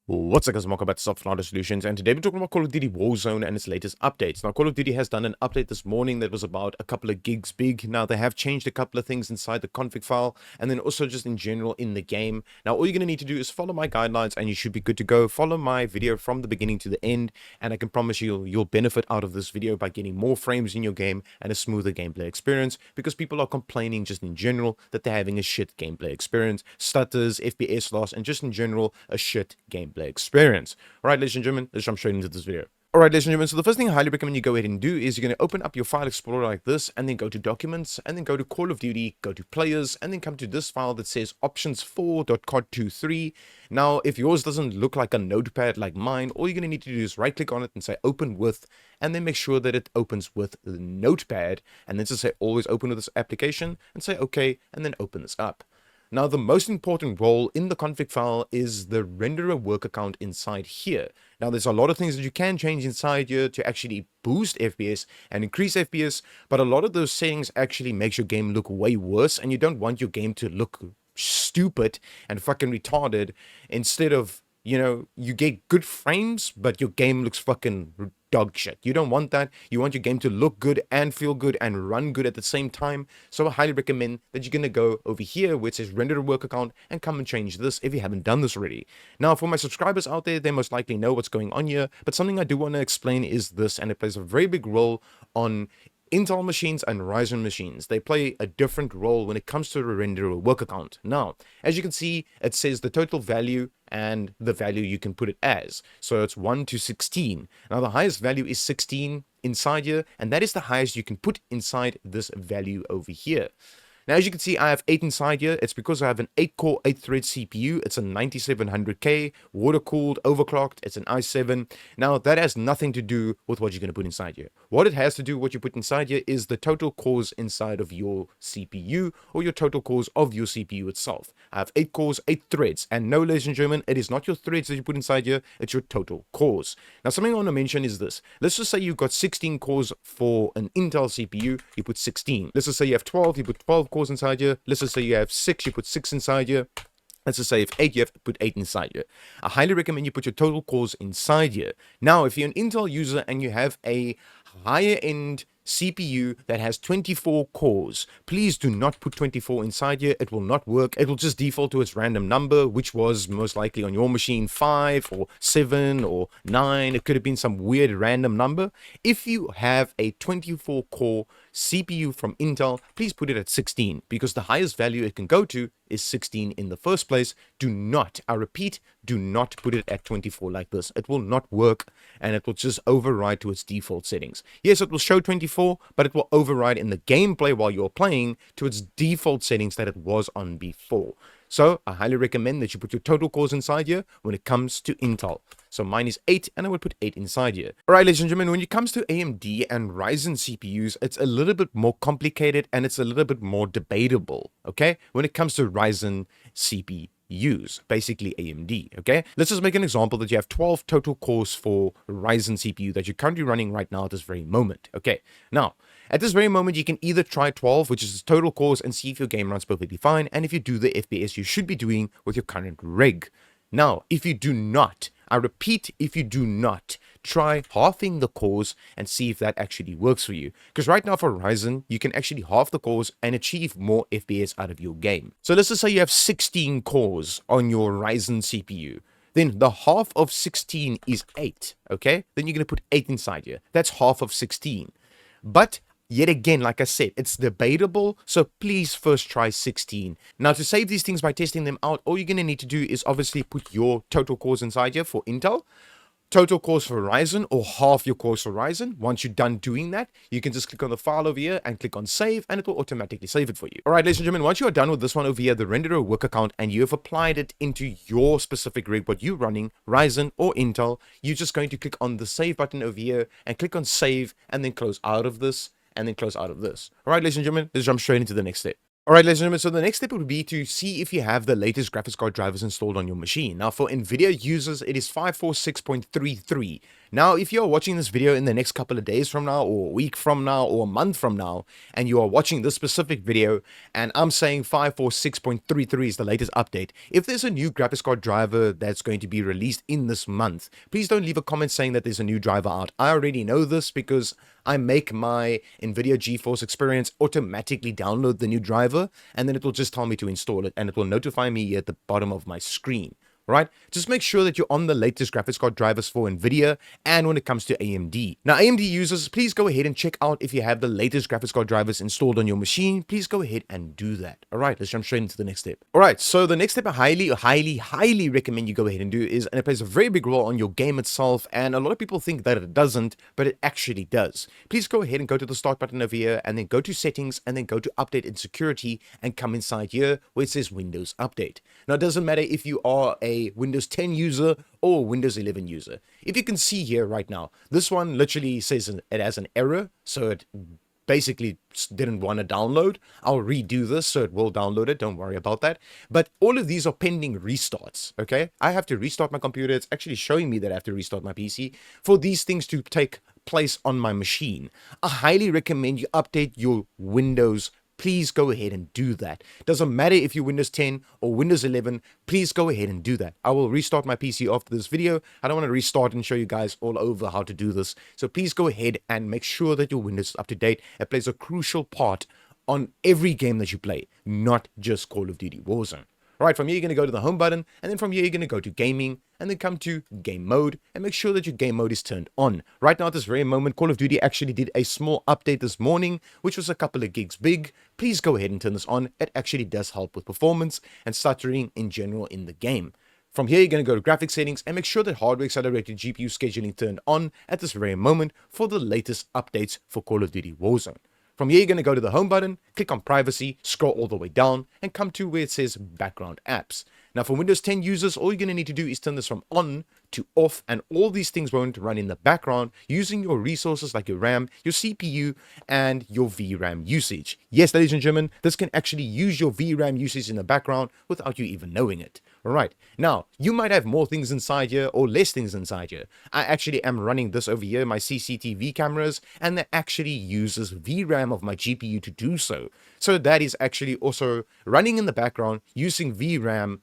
What's up guys, welcome back to Stutter Solutions, and today we're talking about Call of Duty Warzone and its latest updates. Now, Call of Duty has done an update this morning that was about a couple of gigs big. Now, they have changed a couple of things inside the config file, and then also just in general in the game. Now, all you're going to need to do is follow my guidelines, and you should be good to go. Follow my video from the beginning to the end, and I can promise you'll benefit out of this video by getting more frames in your game and a smoother gameplay experience, because people are complaining just in general that they're having a shit gameplay experience, stutters, FPS loss, and just in general a shit gameplay experience. Alright, ladies and gentlemen, let's jump straight into this video. Alright, ladies and gentlemen, so the first thing I highly recommend you go ahead and do is you're going to open up your file explorer like this, and then go to Documents, and then go to Call of Duty, go to Players, and then come to this file that says options4.cod23. Now, if yours doesn't look like a notepad like mine, all you're going to need to do is right click on it and say Open With, and then make sure that it opens with the notepad, and then just say Always Open with this application, and say OK, and then open this up. Now, the most important role in the config file is the renderer work account inside here. Now, there's a lot of things that you can change inside here to actually boost FPS and increase FPS, but a lot of those settings actually makes your game look way worse, and you don't want your game to look stupid and fucking retarded. Instead of, you get good frames, but your game looks fucking dog shit. You don't want that. You want your game to look good and feel good and run good at the same time. So I highly recommend that you're going to go over here where it says render work account and come and change this if you haven't done this already. Now, for my subscribers out there, they most likely know what's going on here, but something I do want to explain is this, and it plays a very big role on Intel machines and Ryzen machines. They play a different role when it comes to the renderer work account. Now, as you can see, it says the total value and the value you can put it as. So it's 1 to 16. Now, the highest value is 16 inside here, and that is the highest you can put inside this value over here. Now, as you can see, I have 8 inside here. It's because I have an 8-core, 8-thread CPU. It's a 9700K, water-cooled, overclocked. It's an i7. Now, that has nothing to do with what you're going to put inside here. What it has to do with what you put inside here is the total cores inside of your CPU, or your total cores of your CPU itself. I have 8 cores, 8 threads. And no, ladies and gentlemen, it is not your threads that you put inside here. It's your total cores. Now, something I want to mention is this. Let's just say you've got 16 cores for an Intel CPU. You put 16. Let's just say you have 12. You put 12 cores inside here. Let's just say you have 6, you put 6 inside here. Let's just say if 8, you have to put 8 inside here. I highly recommend you put your total cores inside here. Now, if you're an Intel user and you have a higher end CPU that has 24 cores, please do not put 24 inside here. It will not work. It will just default to its random number, which was most likely on your machine 5 or 7 or 9. It could have been some weird random number. If you have a 24 core CPU from Intel, please put it at 16, because the highest value it can go to is 16 in the first place. Do not, I repeat, do not put it at 24 like this. It will not work, and it will just override to its default settings. Yes, it will show 24, but it will override in the gameplay while you're playing to its default settings that it was on before. So I highly recommend that you put your total cores inside here when it comes to Intel. So mine is 8, and I would put 8 inside here. Alright, ladies and gentlemen, when it comes to AMD and Ryzen CPUs, it's a little bit more complicated and it's a little bit more debatable, okay? When it comes to Ryzen CPUs, basically AMD, okay? Let's just make an example that you have 12 total cores for Ryzen CPU that you're currently running right now at this very moment, okay? Now, at this very moment, you can either try 12, which is total cores, and see if your game runs perfectly fine, and if you do the FPS you should be doing with your current rig. Now, if you do not, I repeat, if you do not, try halving the cores and see if that actually works for you. Because right now for Ryzen, you can actually halve the cores and achieve more FPS out of your game. So let's just say you have 16 cores on your Ryzen CPU. Then the half of 16 is 8, okay? Then you're going to put 8 inside here. That's half of 16. But yet again, like I said, it's debatable, so please first try 16. Now, to save these things by testing them out, all you're going to need to do is obviously put your total cores inside here for Intel, total cores for Ryzen, or half your cores for Ryzen. Once you're done doing that, you can just click on the file over here and click on save, and it will automatically save it for you. Alright, ladies and gentlemen, once you are done with this one over here, the renderer work account, and you have applied it into your specific rig, what you're running, Ryzen or Intel, you're just going to click on the save button over here and click on save, and then close out of this, and then close out of this. Alright, ladies and gentlemen, let's jump straight into the next step. Alright, ladies and gentlemen, so the next step would be to see if you have the latest graphics card drivers installed on your machine. Now, for Nvidia users, it is 546.33. Now, if you're watching this video in the next couple of days from now, or a week from now, or a month from now, and you are watching this specific video, and I'm saying 546.33 is the latest update, if there's a new graphics card driver that's going to be released in this month, please don't leave a comment saying that there's a new driver out. I already know this because I make my Nvidia GeForce Experience automatically download the new driver, and then it will just tell me to install it, and it will notify me at the bottom of my screen. Right? Just make sure that you're on the latest graphics card drivers for Nvidia and when it comes to AMD. Now, AMD users, please go ahead and check out if you have the latest graphics card drivers installed on your machine. Please go ahead and do that. All right, let's jump straight into the next step. All right, so the next step I highly recommend you go ahead and do is, and it plays a very big role on your game itself, and a lot of people think that it doesn't, but it actually does. Please go ahead and go to the start button over here, and then go to settings, and then go to update and security, and come inside here where it says Windows Update. Now, it doesn't matter if you are a Windows 10 user or Windows 11 user. If you can see here right now, this one literally says it has an error, so it basically didn't want to download. I'll redo this so it will download it, don't worry about that. But all of these are pending restarts, okay? I have to restart my computer. It's actually showing me that I have to restart my PC for these things to take place on my machine. I highly recommend you update your Windows. Please go ahead and do that. Doesn't matter if you're Windows 10 or Windows 11, please go ahead and do that. I will restart my PC after this video. I don't want to restart and show you guys all over how to do this. So please go ahead and make sure that your Windows is up to date. It plays a crucial part on every game that you play, not just Call of Duty Warzone. All right, from here, you're going to go to the home button, and then from here, you're going to go to gaming, and then come to game mode, and make sure that your game mode is turned on. Right now, at this very moment, Call of Duty actually did a small update this morning, which was a couple of gigs big. Please go ahead and turn this on. It actually does help with performance and stuttering in general in the game. From here, you're going to go to graphics settings and make sure that hardware accelerated GPU scheduling turned on at this very moment for the latest updates for Call of Duty Warzone. From here, you're going to go to the home button, click on privacy, scroll all the way down, and come to where it says background apps. Now, for Windows 10 users, all you're going to need to do is turn this from on to off, and all these things won't run in the background using your resources like your RAM, your CPU, and your VRAM usage. Yes, ladies and gentlemen, this can actually use your VRAM usage in the background without you even knowing it. All right, now, you might have more things inside here or less things inside here. I actually am running this over here, my CCTV cameras, and that actually uses VRAM of my GPU to do so. So that is actually also running in the background using VRAM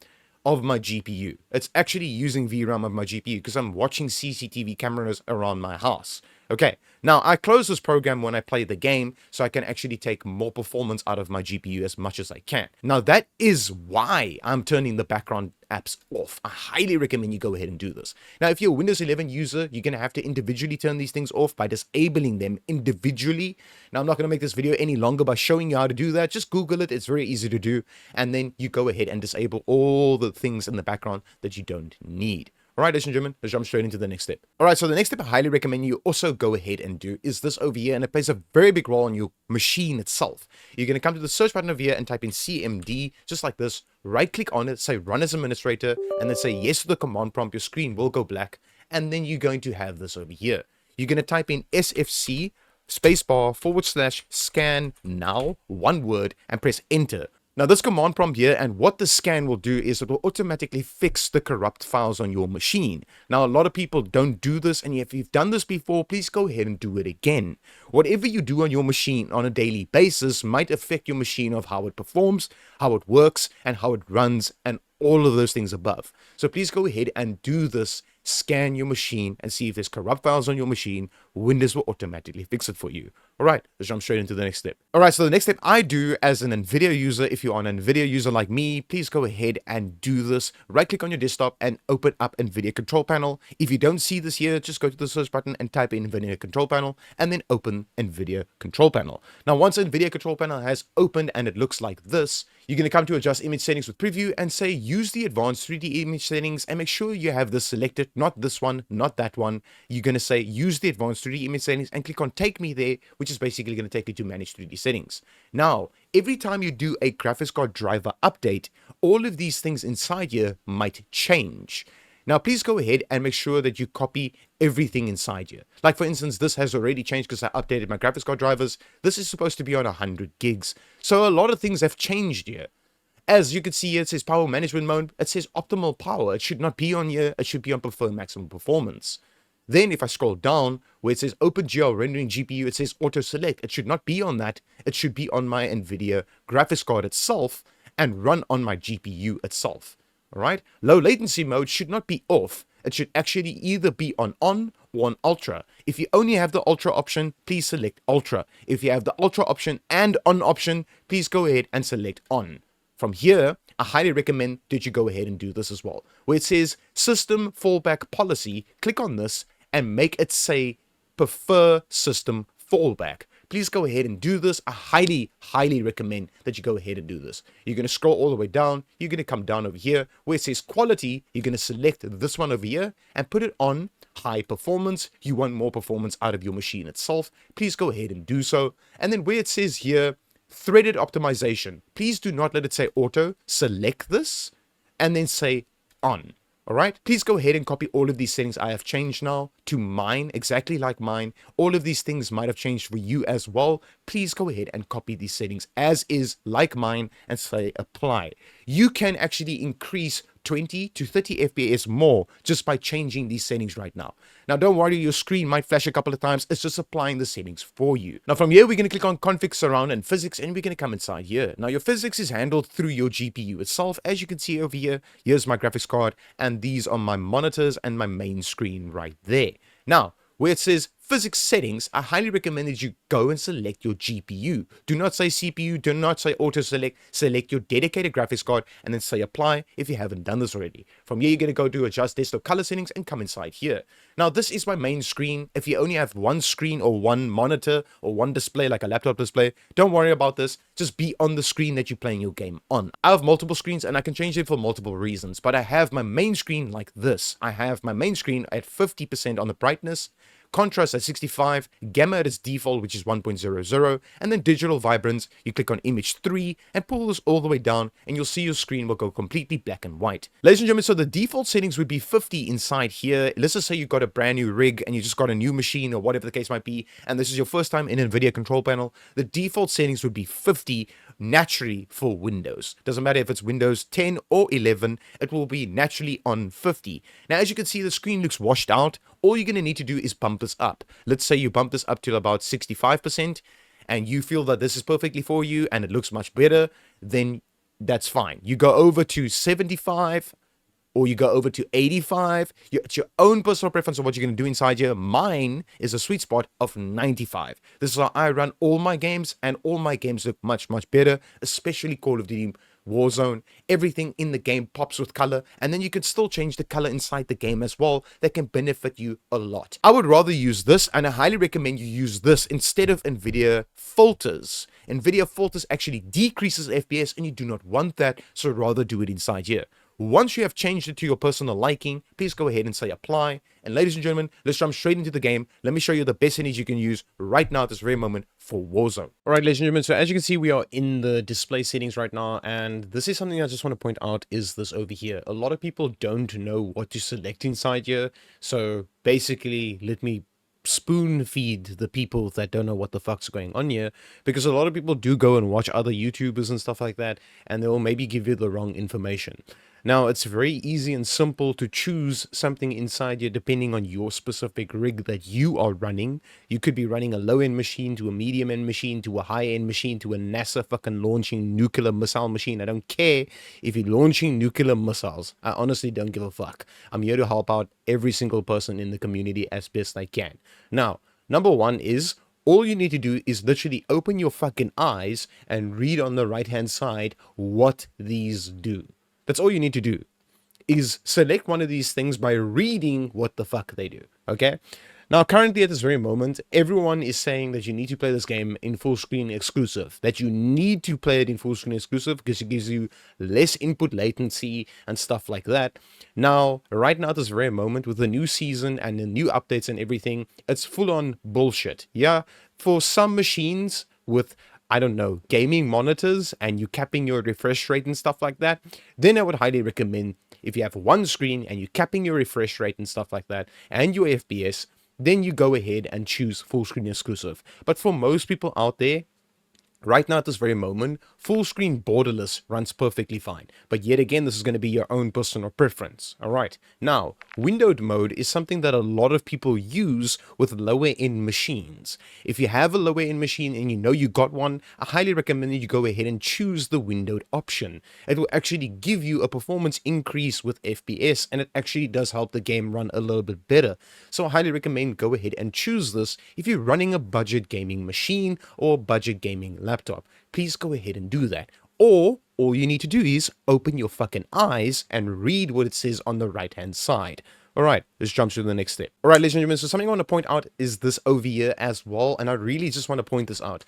of my GPU. It's actually using VRAM of my GPU because I'm watching CCTV cameras around my house. Okay, now I close this program when I play the game so I can actually take more performance out of my GPU as much as I can. Now that is why I'm turning the background apps off. I highly recommend you go ahead and do this. Now, if you're a Windows 11 user, you're going to have to individually turn these things off by disabling them individually. Now, I'm not going to make this video any longer by showing you how to do that. Just Google it. It's very easy to do. And then you go ahead and disable all the things in the background that you don't need. All right, ladies and gentlemen, let's jump straight into the next step. All right, so the next step I highly recommend you also go ahead and do is this over here, and it plays a very big role on your machine itself. You're going to come to the search button over here and type in CMD, just like this. Right-click on it, say Run as Administrator, and then say yes to the command prompt. Your screen will go black, and then you're going to have this over here. You're going to type in SFC spacebar / scan now, one word, and press Enter. Now, this command prompt here, and what the scan will do is it will automatically fix the corrupt files on your machine. Now, a lot of people don't do this, and if you've done this before, please go ahead and do it again. Whatever you do on your machine on a daily basis might affect your machine of how it performs, how it works, and how it runs, and all of those things above. So please go ahead and do this. Scan your machine and see if there's corrupt files on your machine. Windows will automatically fix it for you. All right, let's jump straight into the next step. All right, so the next step I do as an Nvidia user, if you're an Nvidia user like me, please go ahead and do this. Right click on your desktop and open up Nvidia control panel. If you don't see this here, just go to the search button and type in Nvidia control panel and then open Nvidia control panel. Now, once Nvidia control panel has opened and it looks like this, you're going to come to adjust image settings with preview and say use the advanced 3D image settings and make sure you have this selected, not this one, not that one. You're going to say use the advanced 3D image settings and click on take me there, which is basically going to take you to manage 3D settings. Now, every time you do a graphics card driver update, all of these things inside here might change. Now, please go ahead and make sure that you copy everything inside here. Like, for instance, this has already changed because I updated my graphics card drivers. This is supposed to be on 100 gigs. So a lot of things have changed here. As you can see here, it says power management mode. It says optimal power. It should not be on here. It should be on prefer maximum performance. Then if I scroll down where it says OpenGL rendering GPU, it says auto select. It should not be on that. It should be on my Nvidia graphics card itself and run on my GPU itself. All right. Low latency mode should not be off. It should actually either be on or on ultra. If you only have the ultra option, please select ultra. If you have the ultra option and on option, please go ahead and select on. From here, I highly recommend that you go ahead and do this as well. Where it says system fallback policy, click on this and make it say prefer system fallback. Please go ahead and do this. I highly recommend that you go ahead and do this. You're going to scroll all the way down. You're going to come down over here where it says quality. You're going to select this one over here and put it on high performance. You want more performance out of your machine itself. Please go ahead and do so. And then where it says here, threaded optimization, please do not let it say auto. Select this and then say on. All right, please go ahead and copy all of these settings I have changed now to mine, exactly like mine. All of these things might have changed for you as well. Please go ahead and copy these settings as is like mine and say apply. You can actually increase 20 to 30 FPS more just by changing these settings right now. Now, don't worry, your screen might flash a couple of times. It's just applying the settings for you. Now, from here, we're going to click on config, surround, and physics, and we're going to come inside here. Now, your physics is handled through your GPU itself. As you can see over here, here's my graphics card, and these are my monitors and my main screen right there. Now, where it says physics settings, I highly recommend that you go and select your GPU. Do not say CPU, do not say auto select, select your dedicated graphics card and then say apply if you haven't done this already. From here, you're going to go do adjust desktop color settings and come inside here. Now, this is my main screen. If you only have one screen or one monitor or one display like a laptop display, don't worry about this. Just be on the screen that you're playing your game on. I have multiple screens and I can change it for multiple reasons, but I have my main screen like this. I have my main screen at 50% on the brightness, contrast at 65, gamma at its default, which is 1.00, and then digital vibrance, you click on image 3 and pull this all the way down and you'll see your screen will go completely black and white. Ladies and gentlemen, so the default settings would be 50 inside here. Let's just say you got a brand new rig and you just got a new machine or whatever the case might be, and this is your first time in Nvidia control panel. The default settings would be 50 naturally for Windows. Doesn't matter if it's Windows 10 or 11, it will be naturally on 50. Now, as you can see, the screen looks washed out. All you're going to need to do is bump this up. Let's say you bump this up to about 65% and you feel that this is perfectly for you and it looks much better, then that's fine. You go over to 75 or you go over to 85. It's your own personal preference of what you're going to do inside here. Mine is a sweet spot of 95. This is how I run all my games, and all my games look much better, especially Call of Duty Warzone. Everything in the game pops with color, and then you can still change the color inside the game as well. That can benefit you a lot. I would rather use this, and I highly recommend you use this instead of Nvidia filters. Nvidia filters actually decreases FPS, and you do not want that, so rather do it inside here. Once you have changed it to your personal liking, please go ahead and say apply. And ladies and gentlemen, let's jump straight into the game. Let me show you the best settings you can use right now at this very moment for Warzone. All right, ladies and gentlemen, so as you can see, we are in the display settings right now. And this is something I just want to point out is this over here. A lot of people don't know what to select inside here. So basically, let me spoon feed the people that don't know what the fuck's going on here, because a lot of people do go and watch other YouTubers and stuff like that, and they'll maybe give you the wrong information. Now, it's very easy and simple to choose something inside here depending on your specific rig that you are running. You could be running a low-end machine to a medium-end machine to a high-end machine to a NASA fucking launching nuclear missile machine. I don't care if you're launching nuclear missiles. I honestly don't give a fuck. I'm here to help out every single person in the community as best I can. Now, number one is, all you need to do is literally open your fucking eyes and read on the right-hand side what these do. That's all you need to do, is select one of these things by reading what the fuck they do, okay? Now, currently at this very moment, everyone is saying that you need to play this game in full screen exclusive, that you need to play it in full screen exclusive because it gives you less input latency and stuff like that. Now, right now at this very moment, with the new season and the new updates and everything, it's full on bullshit. Yeah, for some machines with, I don't know, gaming monitors and you capping your refresh rate and stuff like that, then I would highly recommend, if you have one screen and you're capping your refresh rate and stuff like that and your FPS, then you go ahead and choose full screen exclusive. But for most people out there, Right now, at this very moment, full screen borderless runs perfectly fine. But yet again, this is going to be your own personal preference. All right. Now, windowed mode is something that a lot of people use with lower end machines. If you have a lower end machine and you know you got one, I highly recommend that you go ahead and choose the windowed option. It will actually give you a performance increase with FPS, and it actually does help the game run a little bit better. So I highly recommend go ahead and choose this if you're running a budget gaming machine or budget gaming laptop. Please go ahead and do that. Or all you need to do is open your fucking eyes and read what it says on the right hand side. Alright, let's jump to the next step. Alright, ladies and gentlemen, so something I want to point out is this over here as well, and I really just want to point this out.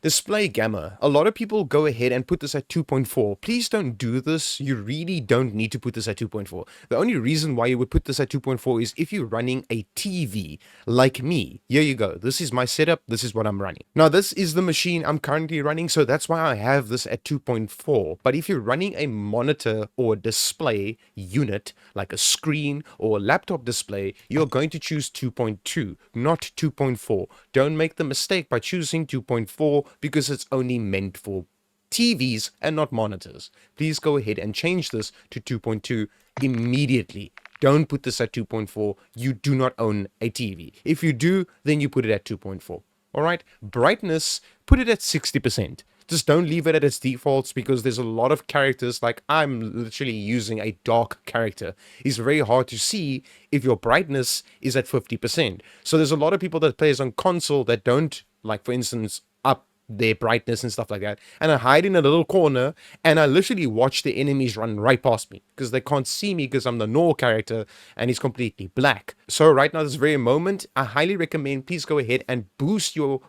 Display gamma. A lot of people go ahead and put this at 2.4. Please don't do this. You really don't need to put this at 2.4. The only reason why you would put this at 2.4 is if you're running a TV like me. Here you go. This is my setup. This is what I'm running. Now, this is the machine I'm currently running, so that's why I have this at 2.4. But if you're running a monitor or display unit, like a screen or a laptop display, you're going to choose 2.2, not 2.4. Don't make the mistake by choosing 2.4 because it's only meant for TVs and not monitors. Please go ahead and change this to 2.2 immediately. Don't put this at 2.4. You do not own a TV. If you do, then you put it at 2.4. All right. Brightness, put it at 60%. Just don't leave it at its defaults because there's a lot of characters, like I'm literally using a dark character. It's very hard to see if your brightness is at 50%. So there's a lot of people that plays on console that don't, like for instance, up their brightness and stuff like that, and I hide in a little corner and I literally watch the enemies run right past me because they can't see me because I'm the null character and he's completely black. So right now, this very moment, I highly recommend please go ahead and boost your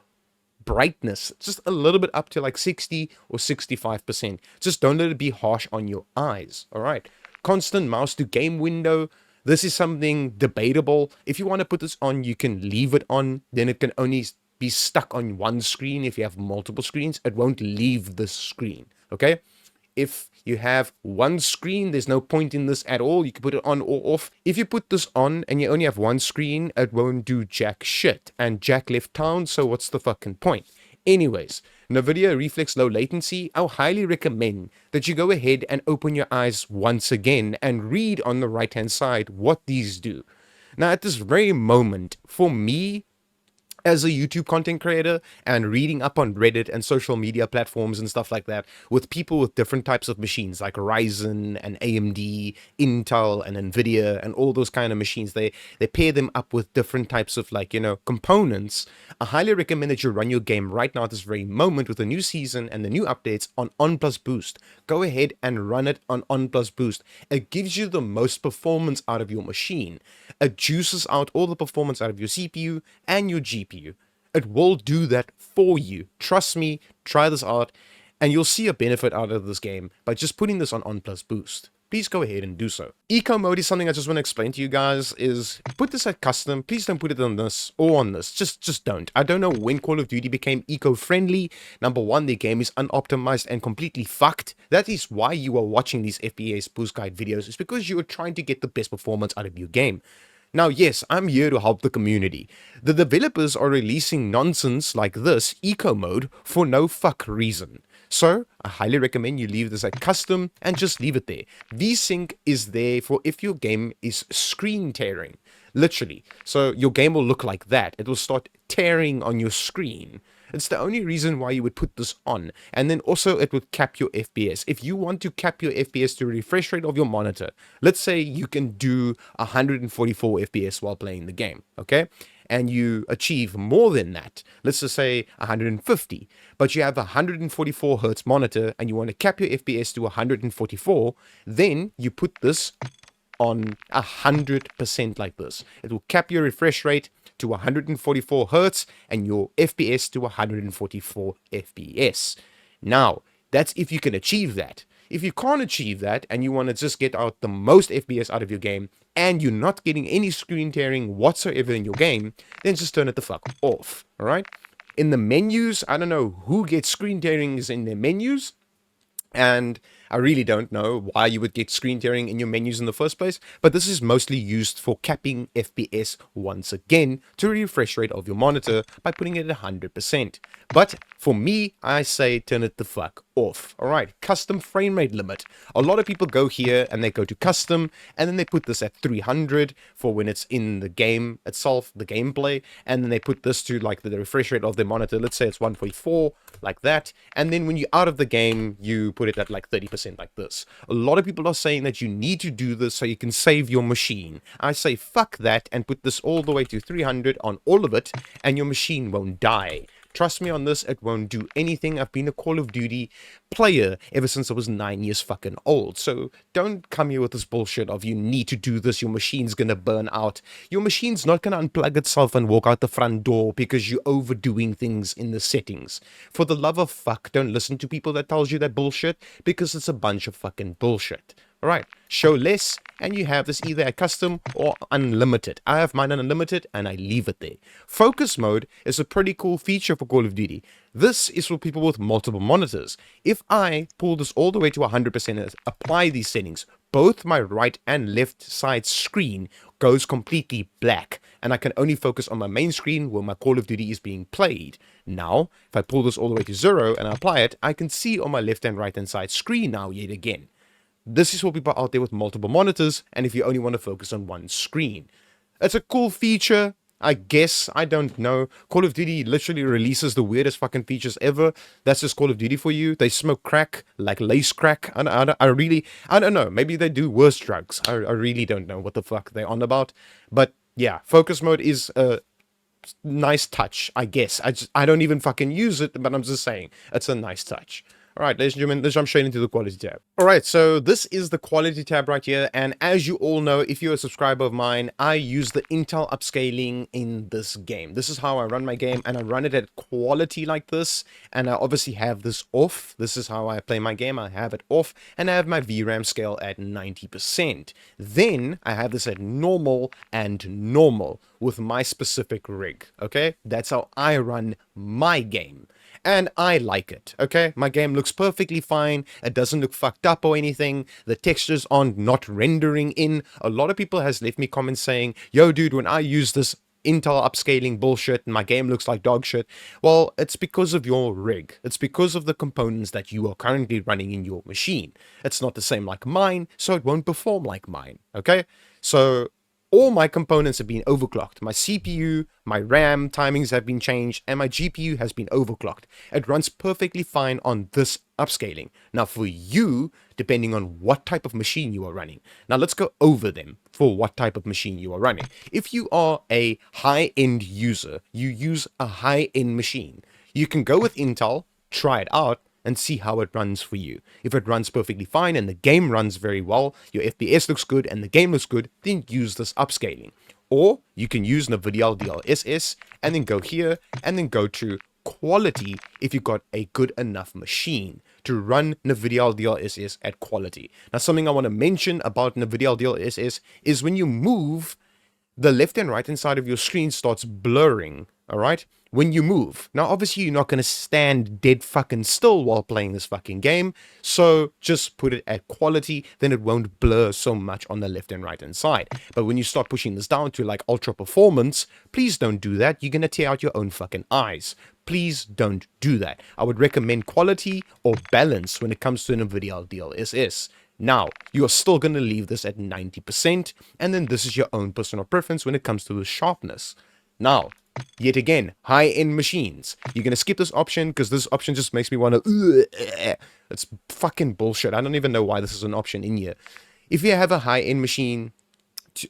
brightness just a little bit up to like 60 or 65%. Just don't let it be harsh on your eyes. All right. Constant mouse to game window. This is something debatable. If you want to put this on, you can leave it on. Then it can only be stuck on one screen. If you have multiple screens, it won't leave the screen. Okay. If you have one screen, there's no point in this at all. You can put it on or off. If you put this on and you only have one screen, it won't do jack shit. And Jack left town, so what's the fucking point? Anyways, Nvidia Reflex Low Latency, I'll highly recommend that you go ahead and open your eyes once again and read on the right-hand side what these do. Now, at this very moment, for me, as a YouTube content creator and reading up on Reddit and social media platforms and stuff like that with people with different types of machines like Ryzen and AMD, Intel and Nvidia and all those kind of machines, they pair them up with different types of components. I highly recommend that you run your game right now at this very moment with the new season and the new updates on Plus Boost. Go ahead and run it on Plus Boost. It gives you the most performance out of your machine. It juices out all the performance out of your CPU and your GPU. It will do that for you. Trust me, try this out, and you'll see a benefit out of this game by just putting this on Plus Boost. Please go ahead and do so. Eco mode is something I just want to explain to you guys is put this at custom. Please don't put it on this or on this. Just don't. I don't know when Call of Duty became eco-friendly. Number one, the game is unoptimized and completely fucked. That is why you are watching these FPS boost guide videos. It's because you are trying to get the best performance out of your game. Now, yes, I'm here to help the community. The developers are releasing nonsense like this, eco mode, for no fuck reason. So, I highly recommend you leave this at custom and just leave it there. VSync is there for if your game is screen tearing. Literally. So, your game will look like that. It will start tearing on your screen. It's the only reason why you would put this on. And then also it would cap your FPS. If you want to cap your FPS to refresh rate of your monitor, let's say you can do 144 FPS while playing the game, okay? And you achieve more than that, let's just say 150, but you have a 144 hertz monitor and you want to cap your FPS to 144, then you put this on 100% like this. It will cap your refresh rate to 144 hertz and your FPS to 144 FPS. Now, that's if you can achieve that. If you can't achieve that and you want to just get out the most FPS out of your game and you're not getting any screen tearing whatsoever in your game, then just turn it the fuck off, all right? In the menus, I don't know who gets screen tearings in their menus, and I really don't know why you would get screen tearing in your menus in the first place, but this is mostly used for capping FPS once again to refresh rate of your monitor by putting it at 100%. But for me, I say turn it the fuck off. Alright, custom frame rate limit. A lot of people go here and they go to custom and then they put this at 300 for when it's in the game itself, the gameplay, and then they put this to like the refresh rate of their monitor. Let's say it's 144, like that, and then when you're out of the game you put it at like 30% like this. A lot of people are saying that you need to do this so you can save your machine. I say fuck that and put this all the way to 300 on all of it and your machine won't die. Trust me on this, it won't do anything. I've been a Call of Duty player ever since I was 9 years fucking old. So don't come here with this bullshit of you need to do this, your machine's gonna burn out. Your machine's not gonna unplug itself and walk out the front door because you're overdoing things in the settings. For the love of fuck, don't listen to people that tells you that bullshit, because it's a bunch of fucking bullshit. Alright, show less, and you have this either at custom or unlimited. I have mine unlimited, and I leave it there. Focus mode is a pretty cool feature for Call of Duty. This is for people with multiple monitors. If I pull this all the way to 100% and apply these settings, both my right and left side screen goes completely black, and I can only focus on my main screen where my Call of Duty is being played. Now, if I pull this all the way to 0 and I apply it, I can see on my left and right hand side screen now yet again. This is for people out there with multiple monitors, and if you only want to focus on one screen. It's a cool feature, I guess. I don't know. Call of Duty literally releases the weirdest fucking features ever. That's just Call of Duty for you. They smoke crack, like lace crack. I don't know. Maybe they do worse drugs. I really don't know what the fuck they're on about. But yeah, focus mode is a nice touch, I guess. I don't even fucking use it, but I'm just saying, it's a nice touch. Alright, ladies and gentlemen, let's jump straight into the quality tab. Alright, so this is the quality tab right here, and as you all know, if you're a subscriber of mine, I use the Intel upscaling in this game. This is how I run my game, and I run it at quality like this, and I obviously have this off. This is how I play my game. I have it off, and I have my VRAM scale at 90%. Then, I have this at normal and normal with my specific rig, okay? That's how I run my game. And I like it, okay? My game looks perfectly fine. It doesn't look fucked up or anything. The textures aren't not rendering in. A lot of people has left me comments saying, yo, dude, when I use this Intel upscaling bullshit, my game looks like dog shit. Well, it's because of your rig. It's because of the components that you are currently running in your machine. It's not the same like mine, so it won't perform like mine, okay? So all my components have been overclocked. My CPU, my RAM timings have been changed, and my GPU has been overclocked. It runs perfectly fine on this upscaling. Now for you, depending on what type of machine you are running. Now let's go over them for what type of machine you are running. If you are a high-end user, you use a high-end machine, you can go with Intel, try it out, and see how it runs for you. If it runs perfectly fine and the game runs very well, your FPS looks good and the game looks good, then use this upscaling. Or you can use Nvidia DLSS and then go here and then go to quality if you've got a good enough machine to run Nvidia DLSS at quality. Now something I want to mention about Nvidia DLSS is when you move, the left and right hand side of your screen starts blurring, alright? When you move. Now, obviously, you're not going to stand dead fucking still while playing this fucking game, so just put it at quality, then it won't blur so much on the left and right hand side. But when you start pushing this down to like ultra performance, please don't do that. You're going to tear out your own fucking eyes. Please don't do that. I would recommend quality or balance when it comes to Nvidia DLSS. Now, you're still going to leave this at 90%, and then this is your own personal preference when it comes to the sharpness. Now, yet again, high-end machines. You're going to skip this option because this option just makes me want to... It's fucking bullshit. I don't even know why this is an option in here. If you have a high-end machine,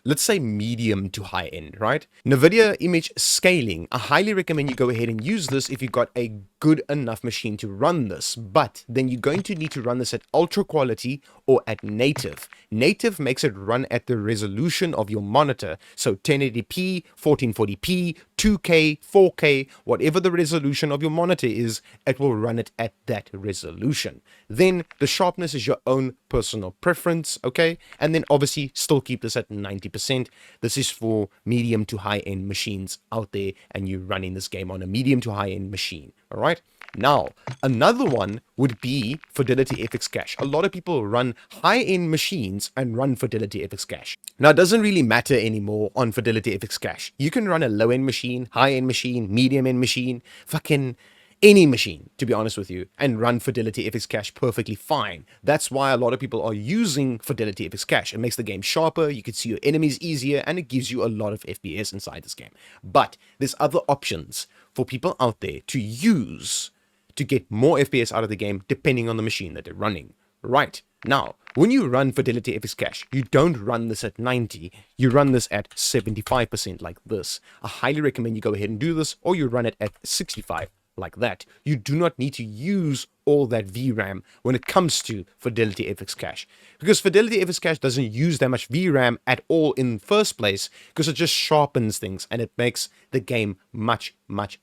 let's say medium to high end, right? Nvidia image scaling. I highly recommend you go ahead and use this if you've got a good enough machine to run this, but then you're going to need to run this at ultra quality or at native. Native makes it run at the resolution of your monitor. So 1080p, 1440p, 2K, 4K, whatever the resolution of your monitor is, it will run it at that resolution. Then the sharpness is your own personal preference, okay? And then obviously still keep this at 90%. This is for medium to high-end machines out there, and you're running this game on a medium to high-end machine, all right? Now, another one would be Fidelity FX Cache. A lot of people run high-end machines and run Fidelity FX Cache. Now, it doesn't really matter anymore on Fidelity FX Cache. You can run a low-end machine, high-end machine, medium-end machine, fucking any machine, to be honest with you, and run Fidelity FX Cache perfectly fine. That's why a lot of people are using Fidelity FX Cache. It makes the game sharper, you can see your enemies easier, and it gives you a lot of FPS inside this game. But there's other options for people out there to use to get more FPS out of the game depending on the machine that they're running. Right, now, when you run Fidelity FX Cache, you don't run this at 90, you run this at 75% like this. I highly recommend you go ahead and do this, or you run it at 65 like that. You do not need to use all that VRAM when it comes to Fidelity FX Cache, because Fidelity FX Cache doesn't use that much VRAM at all in the first place, because it just sharpens things and it makes the game much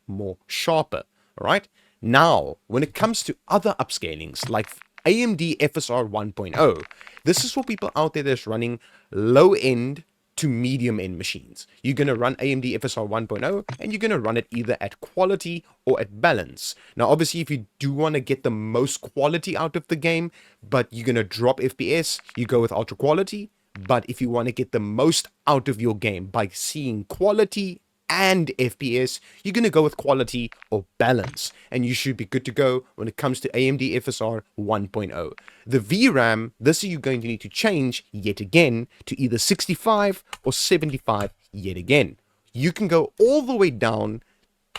more sharper. All right, now when it comes to other upscalings like AMD FSR 1.0, this is for people out there that's running low end to medium end machines. You're going to run AMD FSR 1.0 and you're going to run it either at quality or at balance. Now, obviously, if you do want to get the most quality out of the game, but you're going to drop FPS, you go with ultra quality. But if you want to get the most out of your game by seeing quality and FPS, you're going to go with quality or balance, and you should be good to go when it comes to AMD FSR 1.0. The VRAM, this you're going to need to change yet again to either 65 or 75 yet again. You can go all the way down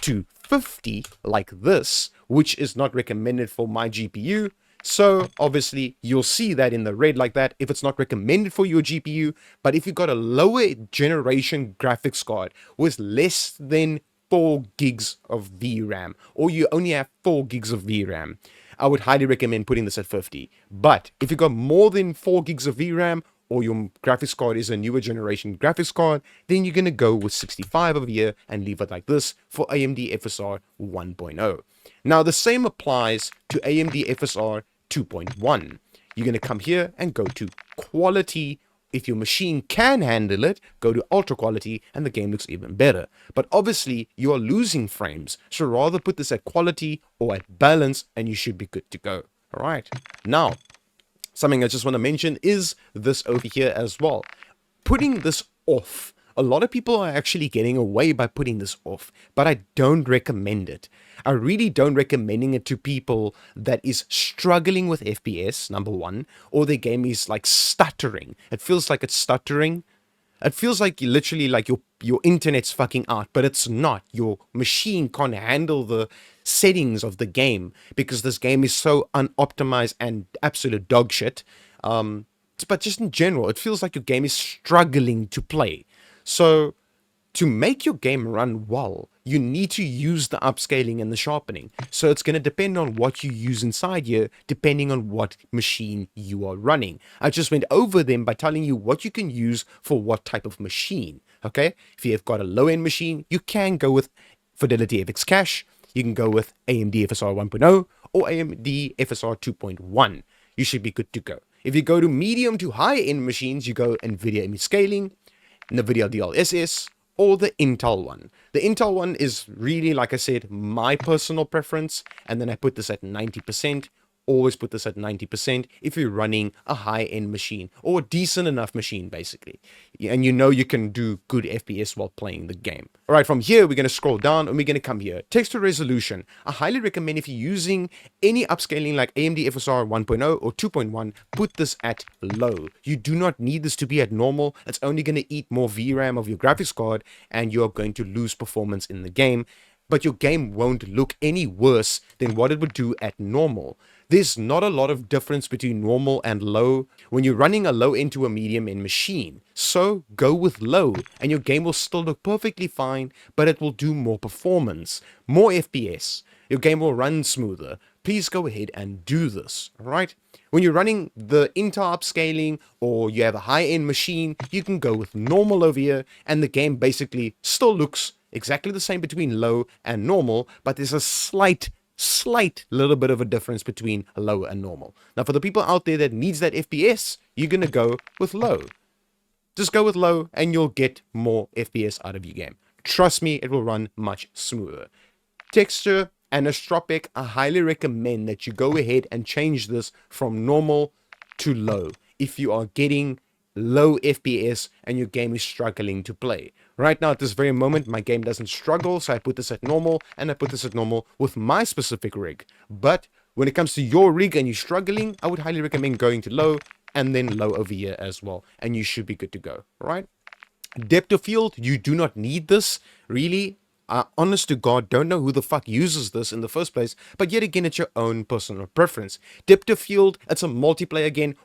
to 50 like this, which is not recommended for my GPU. So obviously you'll see that in the red like that if it's not recommended for your GPU. But if you've got a lower generation graphics card with less than 4 gigs of VRAM, or you only have 4 gigs of VRAM, I would highly recommend putting this at 50. But if you've got more than 4 gigs of VRAM, or your graphics card is a newer generation graphics card, then you're going to go with 65 over here and leave it like this for AMD FSR 1.0. Now the same applies to AMD FSR 2.1. You're going to come here and go to quality. If your machine can handle it, go to ultra quality and the game looks even better. But obviously you are losing frames, so rather put this at quality or at balance and you should be good to go. All right. Now, something I just want to mention is this over here as well. Putting this off. A lot of people are actually getting away by putting this off, but I don't recommend it. I really don't recommending it to people that is struggling with FPS, number one, or their game is like stuttering. It feels like it's stuttering. It feels like literally like your internet's fucking out, but it's not. Your machine can't handle the settings of the game because this game is so unoptimized and absolute dog shit. But just in general, it feels like your game is struggling to play. So to make your game run well, you need to use the upscaling and the sharpening. So it's going to depend on what you use inside here, depending on what machine you are running. I just went over them by telling you what you can use for what type of machine. Okay, if you have got a low-end machine, you can go with Fidelity FX Cache. You can go with AMD FSR 1.0 or AMD FSR 2.1. You should be good to go. If you go to medium to high-end machines, you go Nvidia image scaling, Nvidia DLSS, or the Intel one. The Intel one is really, like I said, my personal preference, and then I put this at 90%. Always put this at 90% if you're running a high-end machine or a decent enough machine, basically. And you know you can do good FPS while playing the game. All right, from here, we're going to scroll down and we're going to come here. Text to resolution. I highly recommend if you're using any upscaling like AMD FSR 1.0 or 2.1, put this at low. You do not need this to be at normal. It's only going to eat more VRAM of your graphics card and you're going to lose performance in the game. But your game won't look any worse than what it would do at normal. There's not a lot of difference between normal and low when you're running a low into a medium end machine. So go with low and your game will still look perfectly fine, but it will do more performance, more FPS. Your game will run smoother. Please go ahead and do this, all right? When you're running the Intel upscaling or you have a high-end machine, you can go with normal over here and the game basically still looks exactly the same between low and normal, but there's a slight little bit of a difference between low and normal. Now, for the people out there that needs that FPS, you're going to go with low. Just go with low and you'll get more FPS out of your game. Trust me, it will run much smoother. Texture Anisotropic, I highly recommend that you go ahead and change this from normal to low if you are getting low FPS and your game is struggling to play. Right now at this very moment my game doesn't struggle, so I put this at normal, and I put this at normal with my specific rig. But when it comes to your rig and you're struggling, I would highly recommend going to low and then low over here as well, and you should be good to go. Right? Depth of field, you do not need this really. Honest to God, don't know who the fuck uses this in the first place, but yet again, it's your own personal preference. Depth of field, it's a multiplayer game.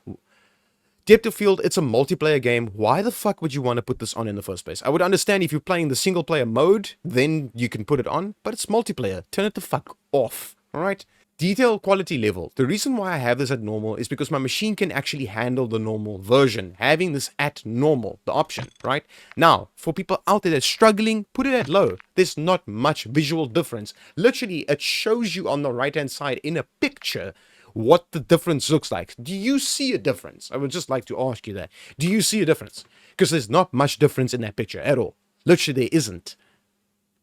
Depth of field, it's a multiplayer game. Why the fuck would you want to put this on in the first place? I would understand if you're playing the single player mode, then you can put it on, but it's multiplayer. Turn it the fuck off, alright? Detail quality level. The reason why I have this at normal is because my machine can actually handle the normal version. Having this at normal, the option, right? Now, for people out there that's struggling, put it at low. There's not much visual difference. Literally, it shows you on the right-hand side in a picture what the difference looks like. Do you see a difference? I would just like to ask you that. Do you see a difference? Because there's not much difference in that picture at all. Literally, there isn't.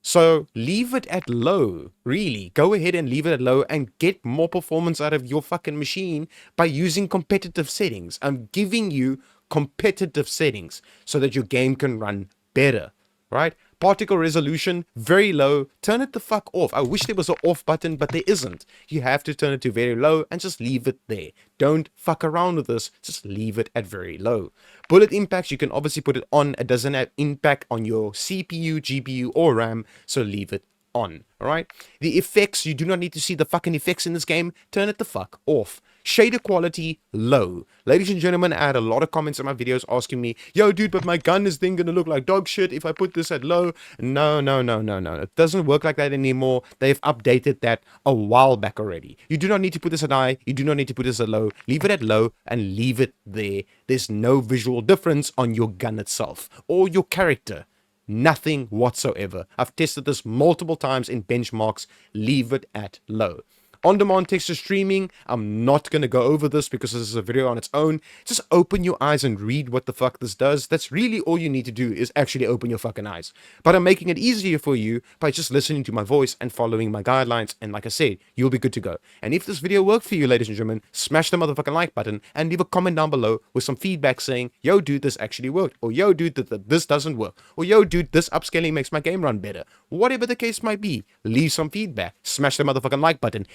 So leave it at low, really. Go ahead and leave it at low and get more performance out of your fucking machine by using competitive settings. I'm giving you competitive settings so that your game can run better, right? Particle resolution, very low. Turn it the fuck off. I wish there was an off button, but there isn't. You have to turn it to very low and just leave it there. Don't fuck around with this. Just leave it at very low. Bullet impacts, you can obviously put it on. It doesn't have impact on your CPU, GPU, or RAM, so leave it on. Alright? The effects, you do not need to see the fucking effects in this game. Turn it the fuck off. Shader quality, low. Ladies and gentlemen, I had a lot of comments on my videos asking me, yo dude, but my gun is then gonna look like dog shit if I put this at low. No. It doesn't work like that anymore. They've updated that a while back already. You do not need to put this at high. You do not need to put this at low. Leave it at low and leave it there. There's no visual difference on your gun itself or your character. Nothing whatsoever. I've tested this multiple times in benchmarks. Leave it at low. On-demand texture streaming, I'm not going to go over this because this is a video on its own. Just open your eyes and read what the fuck this does. That's really all you need to do, is actually open your fucking eyes. But I'm making it easier for you by just listening to my voice and following my guidelines. And like I said, you'll be good to go. And if this video worked for you, ladies and gentlemen, smash the motherfucking like button and leave a comment down below with some feedback saying, yo dude, this actually worked. Or yo dude, this doesn't work. Or yo dude, this upscaling makes my game run better. Whatever the case might be, leave some feedback. Smash the motherfucking like button.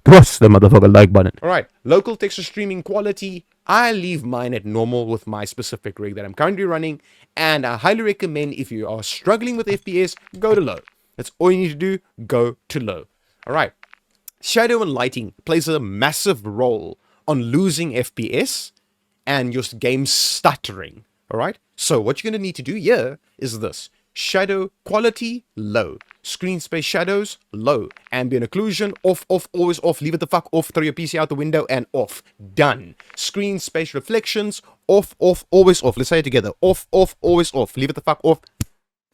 Thrust the motherfucking like button. Alright, local texture streaming quality, I leave mine at normal with my specific rig that I'm currently running, and I highly recommend if you are struggling with FPS, go to low. That's all you need to do, go to low. Alright, shadow and lighting plays a massive role on losing FPS and your game stuttering. Alright, so what you're going to need to do here is this. Shadow quality, low. Screen space shadows, low. Ambient occlusion, off, always off. Leave it the fuck off. Throw your PC out the window and off. Done. Screen space reflections, off, always off. Let's say it together. Off, always off. Leave it the fuck off.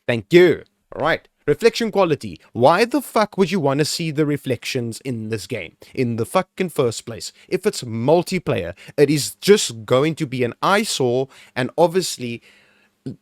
Thank you. Alright. Reflection quality. Why the fuck would you want to see the reflections in this game in the fucking first place? If it's multiplayer, it is just going to be an eyesore, and obviously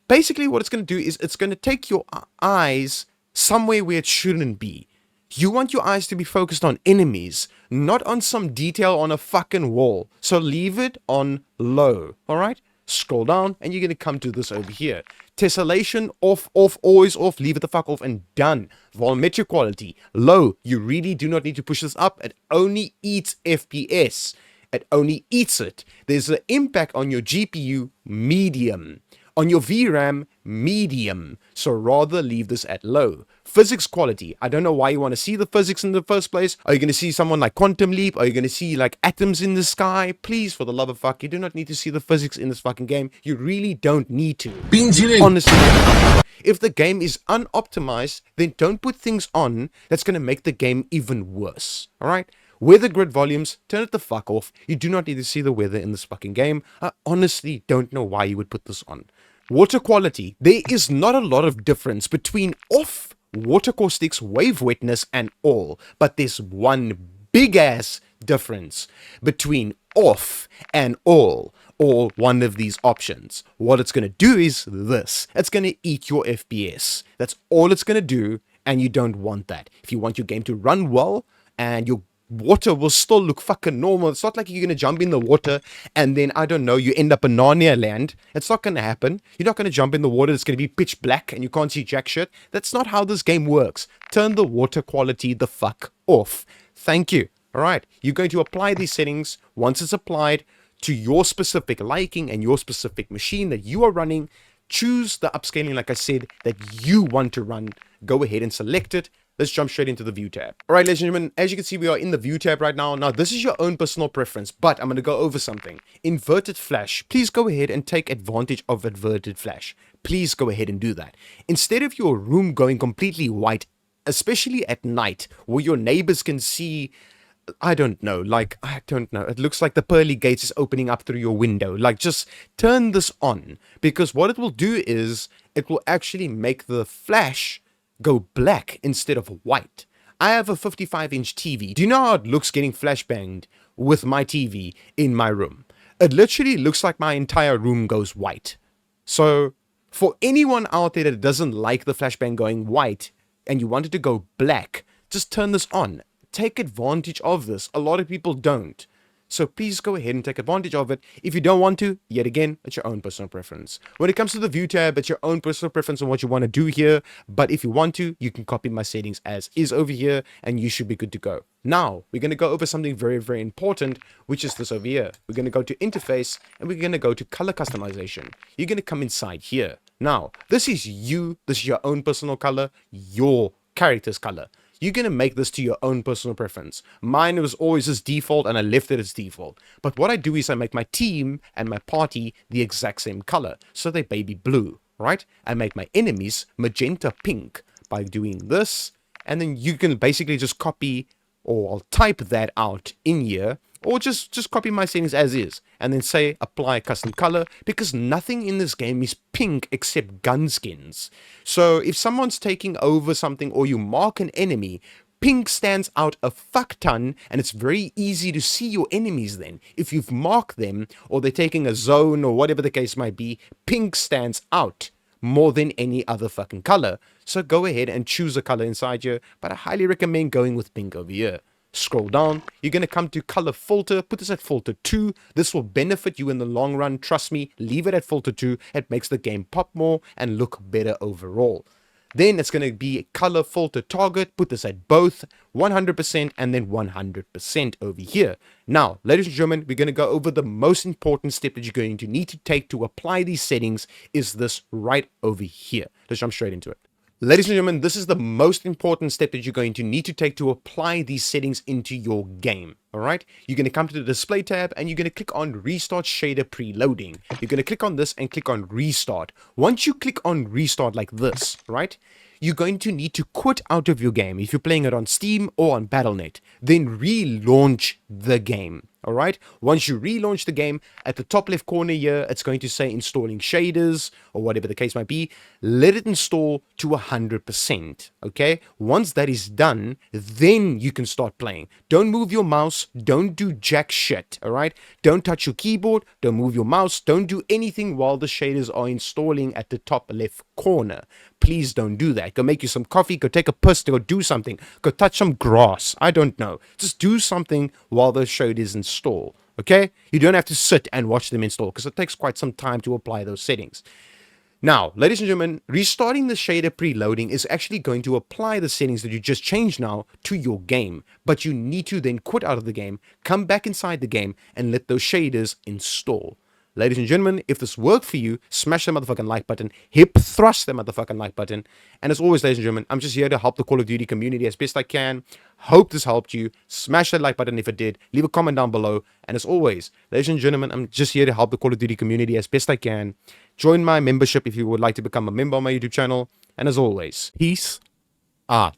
basically what it's going to do is it's going to take your eyes somewhere where it shouldn't be. You want your eyes to be focused on enemies, not on some detail on a fucking wall. So leave it on low, alright? Scroll down and you're going to come to this over here. Tessellation, off, always off, leave it the fuck off and done. Volumetric quality, low. You really do not need to push this up. It only eats FPS. It only eats it. There's an impact on your GPU, medium. On your VRAM, medium. So rather leave this at low. Physics quality. I don't know why you want to see the physics in the first place. Are you going to see someone like Quantum Leap? Are you going to see like atoms in the sky? Please, for the love of fuck, you do not need to see the physics in this fucking game. You really don't need to. Honestly, if the game is unoptimized, then don't put things on that's going to make the game even worse. Alright? Weather grid volumes, turn it the fuck off. You do not need to see the weather in this fucking game. I honestly don't know why you would put this on. Water quality. There is not a lot of difference between off, water caustics, wave wetness, and all. But there's one big ass difference between off and all, or one of these options. What it's going to do is this. It's going to eat your FPS. That's all it's going to do. and you don't want that. If you want your game to run well and your water will still look fucking normal, it's not like you're gonna jump in the water and then, I don't know, you end up in Narnia land. It's not gonna happen. You're not gonna jump in the water, it's gonna be pitch black and you can't see jack shit. That's not how this game works. Turn the water quality the fuck off. Thank you. Alright, you're going to apply these settings. Once it's applied to your specific liking and your specific machine that you are running, choose the upscaling, like I said, that you want to run. Go ahead and select it. Let's jump straight into the view tab. All right, ladies and gentlemen, as you can see, we are in the view tab right now. Now, this is your own personal preference, but I'm going to go over something. Inverted flash. Please go ahead and take advantage of inverted flash. Please go ahead and do that. Instead of your room going completely white, especially at night, where your neighbors can see, I don't know, it looks like the pearly gates is opening up through your window. Like, just turn this on, because what it will do is it will actually make the flash go black instead of white. I have a 55-inch TV. Do you know how it looks getting flashbanged with my TV in my room? It literally looks like my entire room goes white. So for anyone out there that doesn't like the flashbang going white and you want it to go black, just turn this on. Take advantage of this. A lot of people don't. So please go ahead and take advantage of it. If you don't want to, yet again, it's your own personal preference. When it comes to the view tab, it's your own personal preference on what you want to do here. But if you want to, you can copy my settings as is over here and you should be good to go. Now, we're going to go over something very, very important, which is this over here. We're going to go to interface and we're going to go to color customization. You're going to come inside here. Now, this is you. This is your own personal color, your character's color. You're going to make this to your own personal preference. Mine was always as default and I left it as default. But what I do is I make my team and my party the exact same color. So they're baby blue, right? I make my enemies magenta pink by doing this. And then you can basically just copy, or I'll type that out in here, or just copy my settings as is and then say apply custom color, because nothing in this game is pink except gun skins. So if someone's taking over something or you mark an enemy, pink stands out a fuck ton and it's very easy to see your enemies then. If you've marked them or they're taking a zone or whatever the case might be, pink stands out more than any other fucking color. So go ahead and choose a color inside here, but I highly recommend going with pink over here. Scroll down, you're going to come to color filter, put this at filter 2. This will benefit you in the long run, trust me. Leave it at filter 2. It makes the game pop more and look better overall. Then it's going to be color filter target, put this at both 100% and then 100% over here. Now, ladies and gentlemen, we're going to go over the most important step that you're going to need to take to apply these settings is this right over here. Let's jump straight into it. Ladies and gentlemen, this is the most important step that you're going to need to take to apply these settings into your game. All right, you're going to come to the display tab and you're going to click on restart shader preloading. You're going to click on this and click on restart. Once you click on restart like this, right, you're going to need to quit out of your game. If you're playing it on Steam or on Battle.net, then relaunch the game. All right, once you relaunch the game, at the top left corner here, it's going to say installing shaders or whatever the case might be. Let it install to 100%. Okay, once that is done, then you can start playing. Don't move your mouse, don't do jack shit. All right, don't touch your keyboard, don't move your mouse, don't do anything while the shaders are installing at the top left corner. Please don't do that. Go make you some coffee, go take a piss, go do something, go touch some grass. I don't know, just do something while the shaders install. Okay, you don't have to sit and watch them install because it takes quite some time to apply those settings. Now, ladies and gentlemen, restarting the shader preloading is actually going to apply the settings that you just changed now to your game, but you need to then quit out of the game, come back inside the game and let those shaders install. Ladies and gentlemen, if this worked for you, smash the motherfucking like button, hip thrust the motherfucking like button. And as always, ladies and gentlemen, I'm just here to help the Call of Duty community as best I can. Hope this helped you. Smash that like button if it did. Leave a comment down below. And as always, ladies and gentlemen, I'm just here to help the Call of Duty community as best I can. Join my membership if you would like to become a member on my YouTube channel. And as always, peace out.